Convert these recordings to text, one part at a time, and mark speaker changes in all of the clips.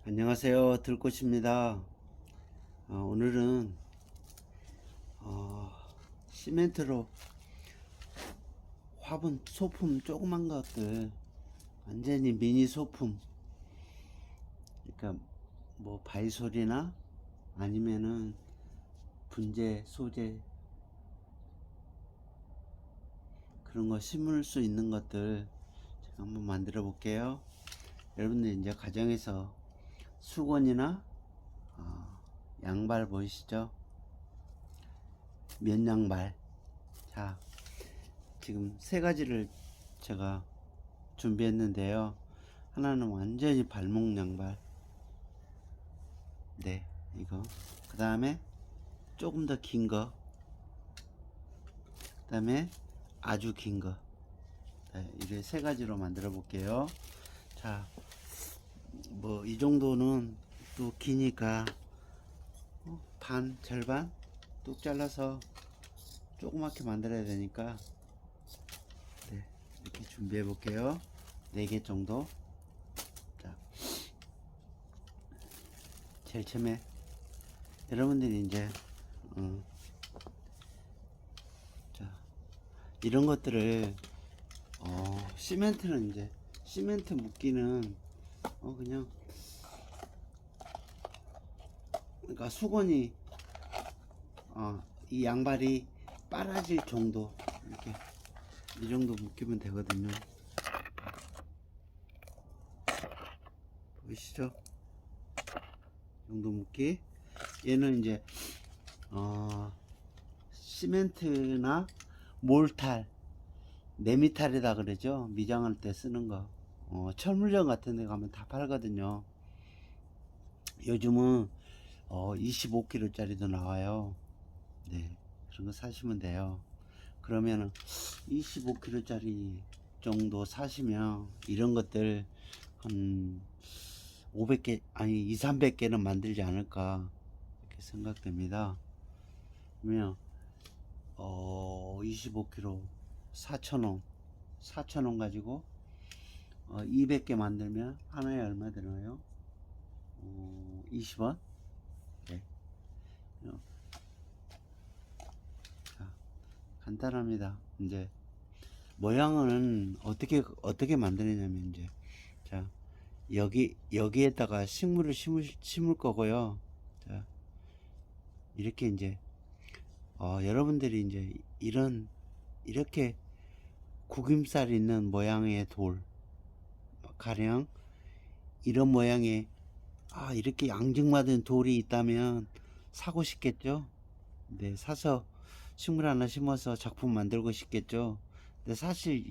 Speaker 1: 안녕하세요, 들꽃입니다. 오늘은 시멘트로 화분 소품 조그만 것들, 완전히 미니 소품, 그러니까 뭐 바이솔이나 아니면은 분재 소재 그런 거 심을 수 있는 것들 제가 한번 만들어 볼게요. 여러분들 이제 가정에서 수건이나 양발 보이시죠? 면 양발. 자, 지금 세 가지를 제가 준비했는데요. 하나는 완전히 발목 양발. 네, 이거. 그 다음에 조금 더 긴 거. 그 다음에 아주 긴 거. 네, 이렇게 세 가지로 만들어 볼게요. 자, 뭐 이 정도는 또 기니까 절반 뚝 잘라서 조그맣게 만들어야 되니까 네, 이렇게 준비해 볼게요. 4개 정도. 자, 제일 처음에 여러분들이 이제 자, 이런 것들을 시멘트는 이제 시멘트 묶기는 그냥 그러니까 수건이 이 양발이 빨아질 정도 이렇게 이 정도 묶이면 되거든요. 보이시죠? 이 정도 묶기. 얘는 이제 시멘트나 몰탈, 네미탈이다 그러죠. 미장할 때 쓰는 거. 철물점 같은 데 가면 다 팔거든요. 요즘은 25kg 짜리도 나와요. 네, 그런 거 사시면 돼요. 그러면은 25kg 짜리 정도 사시면 이런 것들 한 500개 아니 2, 300개는 만들지 않을까 이렇게 생각됩니다. 그러면 25kg 4,000원 4,000원 가지고 200개 만들면 하나에 얼마 되나요? 20원. 네. 자, 간단합니다. 이제 모양은 어떻게 만드느냐면 이제 자, 여기에다가 식물을 심을 거고요. 자, 이렇게 이제 여러분들이 이제 이렇게 구김살 있는 모양의 돌, 가령 이런 모양의 이렇게 앙증맞은 돌이 있다면 사고 싶겠죠. 네, 사서 식물 하나 심어서 작품 만들고 싶겠죠. 근데 사실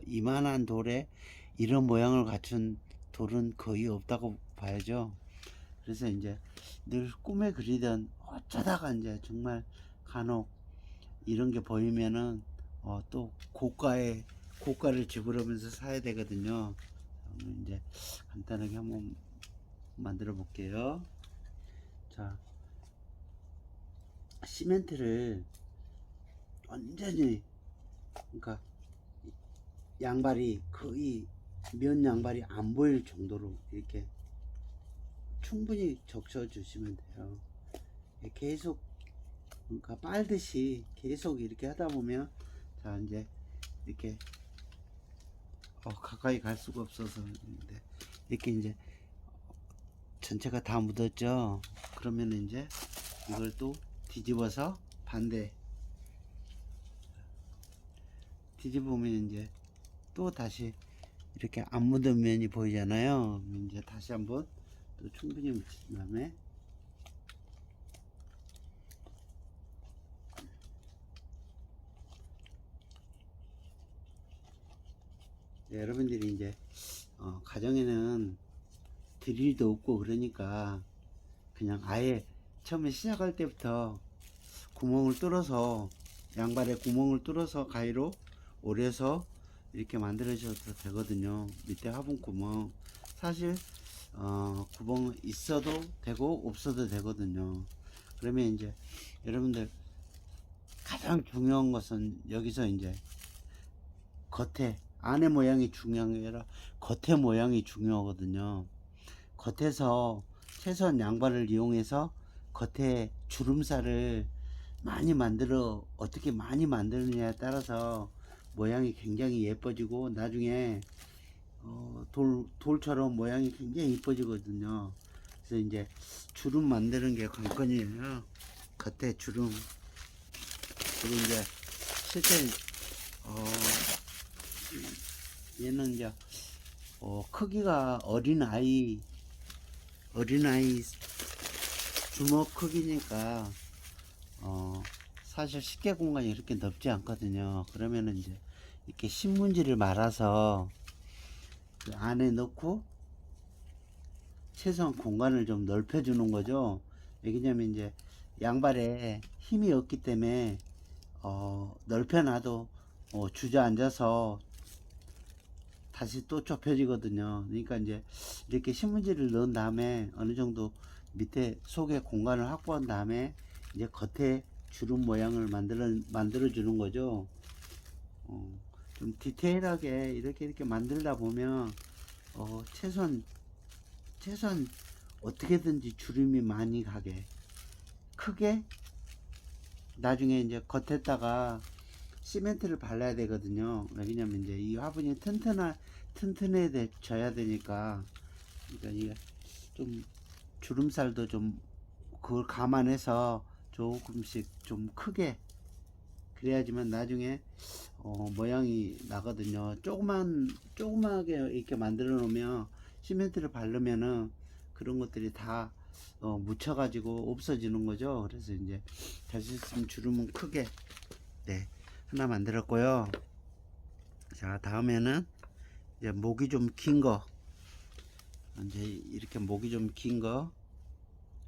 Speaker 1: 이만한 돌에 이런 모양을 갖춘 돌은 거의 없다고 봐야죠. 그래서 이제 늘 꿈에 그리던 어쩌다가 이제 정말 간혹 이런 게 보이면은 또 고가를 지불하면서 사야 되거든요. 오늘 이제 간단하게 한번 만들어 볼게요. 자, 시멘트를 완전히 그러니까 양발이 거의 면 양발이 안 보일 정도로 이렇게 충분히 적셔 주시면 돼요. 계속 그러니까 빨듯이 계속 이렇게 하다 보면 자 이제 이렇게 가까이 갈 수가 없어서 이렇게 이제 전체가 다 묻었죠. 그러면 이제 이걸 또 뒤집어서 반대 뒤집으면 이제 또 다시 이렇게 안 묻은 면이 보이잖아요. 이제 다시 한번 또 충분히 묻힌 다음에 네, 여러분들이 이제 가정에는 드릴도 없고 그러니까 그냥 아예 처음에 시작할 때부터 구멍을 뚫어서 양발에 구멍을 뚫어서 가위로 오려서 이렇게 만들어줘도 되거든요. 밑에 화분 구멍 사실 구멍 있어도 되고 없어도 되거든요. 그러면 이제 여러분들 가장 중요한 것은 여기서 이제 겉에 안에 모양이 중요한 게 아니라 겉에 모양이 중요하거든요. 겉에서 최소한 양발을 이용해서 겉에 주름살을 많이 만들어 어떻게 많이 만드느냐에 따라서 모양이 굉장히 예뻐지고 나중에 돌처럼 모양이 굉장히 이뻐지거든요. 그래서 이제 주름 만드는 게 관건이에요. 겉에 주름. 그리고 이제 실제 얘는 이제 크기가 어린아이 주먹 크기니까 사실 식객 공간이 이렇게 넓지 않거든요. 그러면은 이제 이렇게 신문지를 말아서 그 안에 넣고 최소한 공간을 좀 넓혀 주는 거죠. 왜냐면 이제 양발에 힘이 없기 때문에 넓혀 놔도 주저앉아서 다시 또 좁혀지거든요. 그러니까 이제 이렇게 신문지를 넣은 다음에 어느 정도 밑에 속에 공간을 확보한 다음에 이제 겉에 주름 모양을 만들어 주는 거죠. 좀 디테일하게 이렇게 만들다 보면 최소한 어떻게든지 주름이 많이 가게 크게 나중에 이제 겉에다가 시멘트를 발라야 되거든요. 왜냐면 이제 이 화분이 튼튼해져야 되니까. 그러니까 이게 좀 주름살도 좀 그걸 감안해서 조금씩 좀 크게 그래야지만 나중에 모양이 나거든요. 조그맣게 이렇게 만들어 놓으면 시멘트를 바르면은 그런 것들이 다 묻혀 가지고 없어지는 거죠. 그래서 이제 다시 있으면 주름은 크게 네 하나 만들었고요. 자, 다음에는 이제 목이 좀 긴 거, 이제 이렇게 목이 좀 긴 거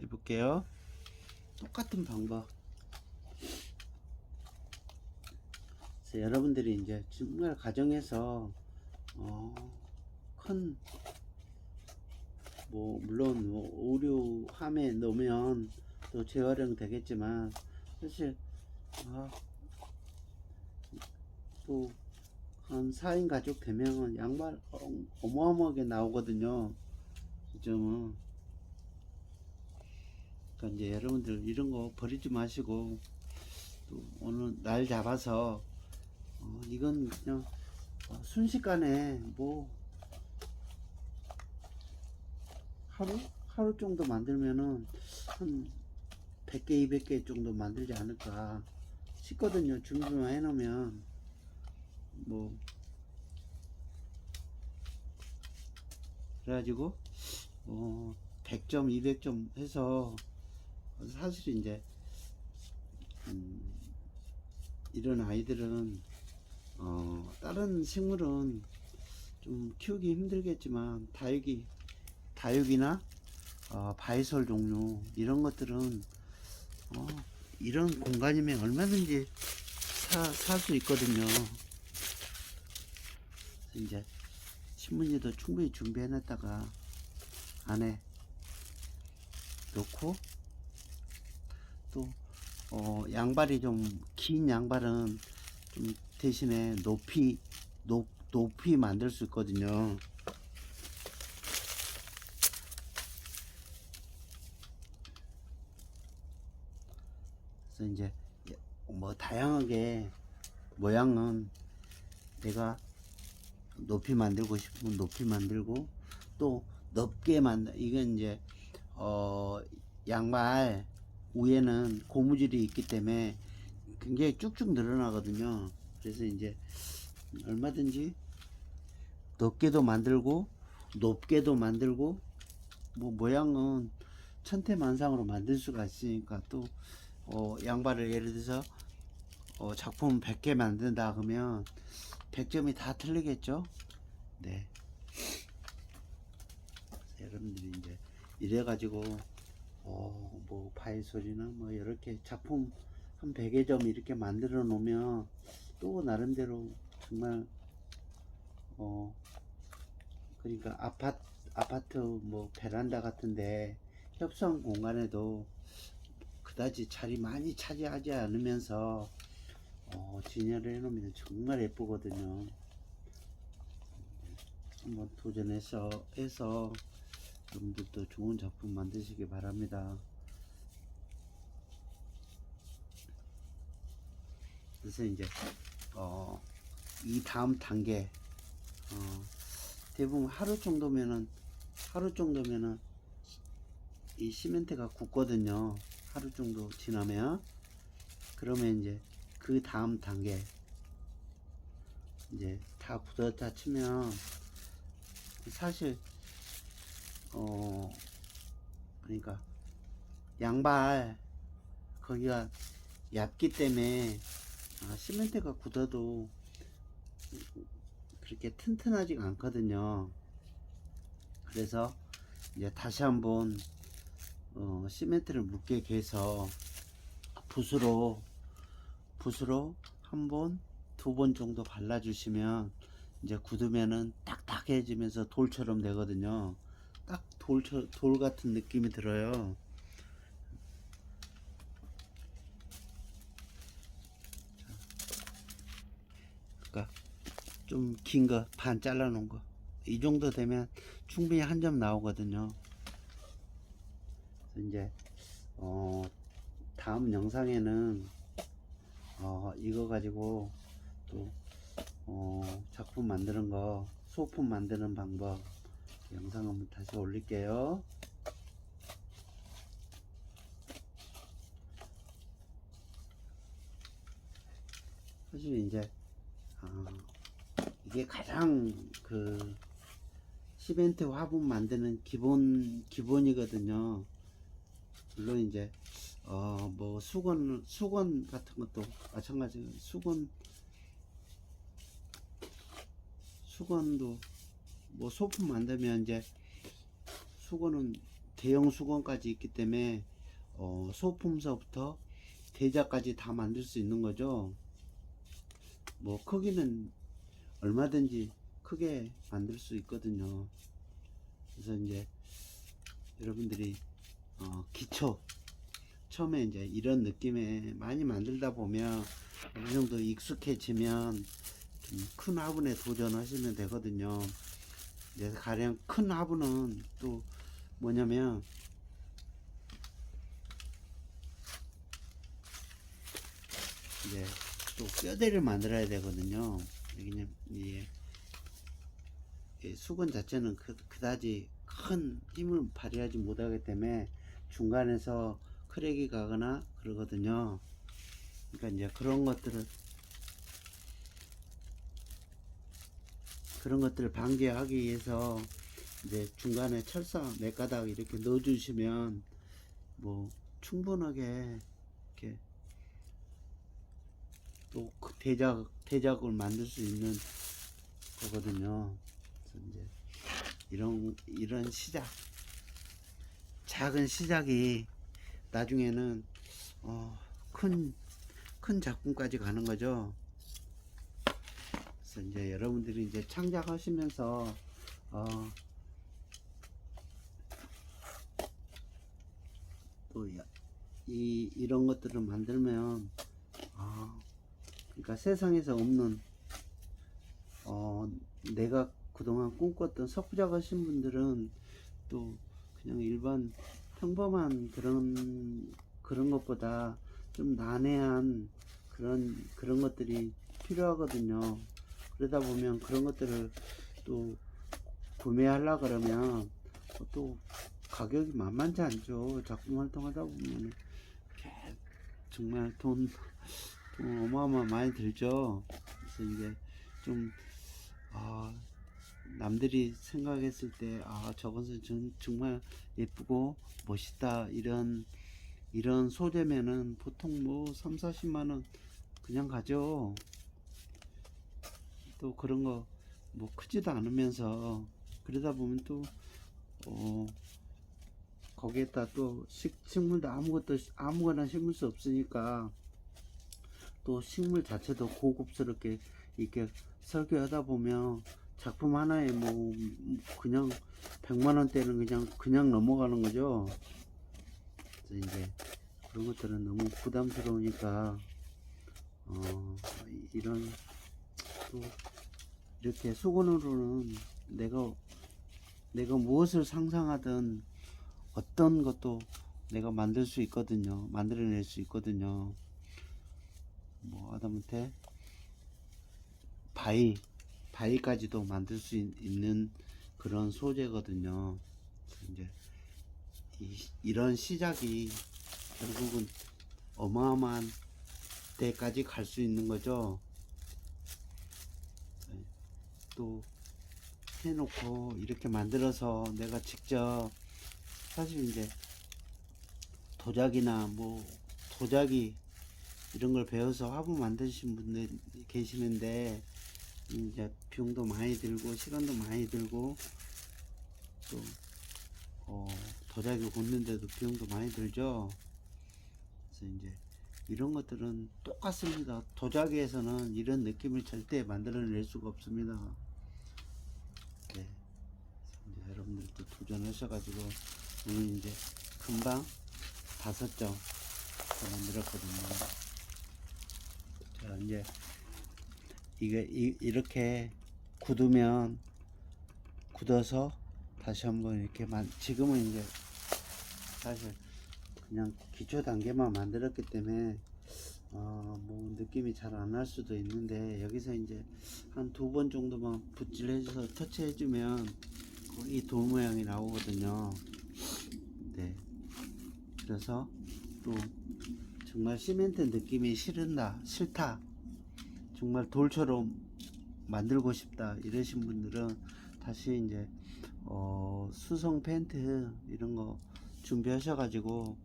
Speaker 1: 해볼게요. 똑같은 방법. 그래서 여러분들이 이제 정말 가정에서 큰 물론 의류함에 넣으면 또 재활용 되겠지만 사실 또 한 4인 가족 되면 양말 어마어마하게 나오거든요. 요즘은. 그러니까 이제 여러분들 이런 거 버리지 마시고 또 어느 날 잡아서 이건 그냥 순식간에 하루 정도 만들면은 한 100개 200개 정도 만들지 않을까 싶거든요. 준비만 해 놓으면 그래가지고 100점 200점 해서 사실 이제 이런 아이들은 다른 식물은 좀 키우기 힘들겠지만 다육이나 바이솔 종류 이런 것들은 이런 공간이면 얼마든지 살 수 있거든요. 이제 신문지도 충분히 준비해 놨다가 안에 넣고 또 양발이 좀 긴 양발은 좀 대신에 높이 만들 수 있거든요. 그래서 이제 다양하게 모양은 내가 높이 만들고 싶으면 높이 만들고 또 넓게 이건 이제 양말 위에는 고무줄이 있기 때문에 굉장히 쭉쭉 늘어나거든요. 그래서 이제 얼마든지 넓게도 만들고 높게도 만들고 모양은 천태만상으로 만들 수가 있으니까 또 양발을 예를 들어서 작품 100개 만든다 그러면 100점이 다 틀리겠죠. 네. 여러분들이 이제 이래 가지고 바이솔이나 이렇게 작품 한 100여 점 이렇게 만들어 놓으면 또 나름대로 정말 그러니까 아파트 베란다 같은데 협성 공간에도 그다지 자리 많이 차지하지 않으면서 진열을 해 놓으면 정말 예쁘거든요. 한번 도전해서 해서 여러분들도 좋은 작품 만드시기 바랍니다. 그래서 이제 이 다음 단계 대부분 하루 정도면은 이 시멘트가 굳거든요. 하루 정도 지나면. 그러면 이제 그 다음 단계 이제 다 굳었다 치면 사실 그러니까 양발 거기가 얇기 때문에 시멘트가 굳어도 그렇게 튼튼하지가 않거든요. 그래서 이제 다시 한번 시멘트를 묻게 개서 붓으로 한 번, 두 번 정도 발라주시면 이제 굳으면은 딱딱해지면서 돌처럼 되거든요. 딱 돌 같은 느낌이 들어요. 그러니까 좀 긴 거 반 잘라 놓은 거 이 정도 되면 충분히 한 점 나오거든요. 그래서 이제 다음 영상에는 이거 가지고 또 작품 만드는 거, 소품 만드는 방법 영상 한번 다시 올릴게요. 사실 이제 이게 가장 그 시멘트 화분 만드는 기본이거든요. 물론 이제 뭐 수건 같은 것도 마찬가지예요. 수건도 뭐 소품 만들면 이제 수건은 대형 수건까지 있기 때문에 소품서부터 대자까지 다 만들 수 있는 거죠. 뭐 크기는 얼마든지 크게 만들 수 있거든요. 그래서 이제 여러분들이 처음에 이제 이런 느낌에 많이 만들다 보면 어느 정도 익숙해지면 좀 큰 화분에 도전하시면 되거든요. 이제 가령 큰 화분은 또 뭐냐면 이제 또 뼈대를 만들어야 되거든요. 왜냐면 이 수건 자체는 그다지 큰 힘을 발휘하지 못하기 때문에 중간에서 크랙이 가거나 그러거든요. 그러니까 이제 그런 것들을 방지하기 위해서 이제 중간에 철사 몇 가닥 이렇게 넣어 주시면 뭐 충분하게 이렇게 또 그 대작을 만들 수 있는 거거든요. 그래서 이제 이런 작은 시작이 나중에는 큰 작품까지 가는 거죠. 그래서 이제 여러분들이 이제 창작하시면서 또 이런 것들을 만들면 그러니까 세상에서 없는 내가 그동안 꿈꿨던 석부작 하신 분들은 또 그냥 일반 평범한 그런 것보다 좀 난해한 그런 것들이 필요하거든요. 그러다 보면 그런 것들을 또 구매하려 그러면 또 가격이 만만치 않죠. 작품 활동하다 보면 정말 돈 어마어마 많이 들죠. 그래서 이제 좀 남들이 생각했을 때 저것은 정말 예쁘고 멋있다 이런 소재면은 보통 뭐 3, 40만원 그냥 가죠. 또 그런 거 뭐 크지도 않으면서 그러다 보면 또 거기에다 또 식물도 아무거나 심을 수 없으니까 또 식물 자체도 고급스럽게 이렇게 설계하다 보면 작품 하나에 뭐 그냥 100만원대는 그냥 넘어가는 거죠. 그래서 이제 그런 것들은 너무 부담스러우니까 이런 또 이렇게 수건으로는 내가 내가 무엇을 상상하든 어떤 것도 내가 만들 수 있거든요. 만들어낼 수 있거든요. 뭐 하다못해 바위까지도 만들 수 있는 그런 소재거든요. 이제 이런 시작이 결국은 어마어마한 데까지 갈 수 있는 거죠. 또 해놓고 이렇게 만들어서 내가 직접 사실 이제 도자기나 뭐 도자기 이런 걸 배워서 화분 만드신 분들 계시는데 이제 비용도 많이 들고 시간도 많이 들고 또 도자기 굽는데도 비용도 많이 들죠. 그래서 이제 이런 것들은 똑같습니다. 도자기에서는 이런 느낌을 절대 만들어낼 수가 없습니다. 네. 이제 여러분들도 도전하셔가지고 오늘 이제 금방 5점 만들었거든요. 자, 이제 이게 이렇게 굳어서 다시 한번 이렇게 지금은 이제 사실 그냥 기초 단계만 만들었기 때문에 뭐 느낌이 잘 안 날 수도 있는데 여기서 이제 한 2번 정도만 붓질해줘서 터치해주면 이 돌 모양이 나오거든요. 네. 그래서 또 정말 시멘트 느낌이 싫다, 정말 돌처럼 만들고 싶다 이러신 분들은 다시 이제 수성 펜트 이런 거 준비하셔가지고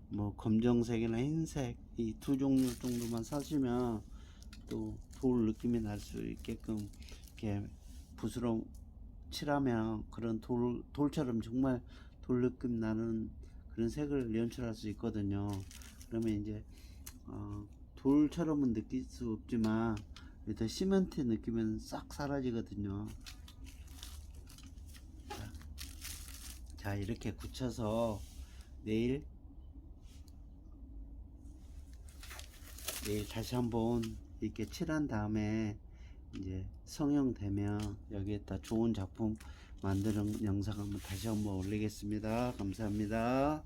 Speaker 1: 뭐 검정색이나 흰색 이 2종류 정도만 사시면 또 돌 느낌이 날 수 있게끔 이렇게 붓으로 칠하면 그런 돌처럼 정말 돌 느낌 나는 그런 색을 연출할 수 있거든요. 그러면 이제 돌처럼은 느낄 수 없지만 일단 시멘트 느낌은 싹 사라지거든요. 자, 이렇게 굳혀서 내일 다시 한번 이렇게 칠한 다음에 이제 성형되면 여기에다 좋은 작품 만드는 영상 한번 다시 한번 올리겠습니다. 감사합니다.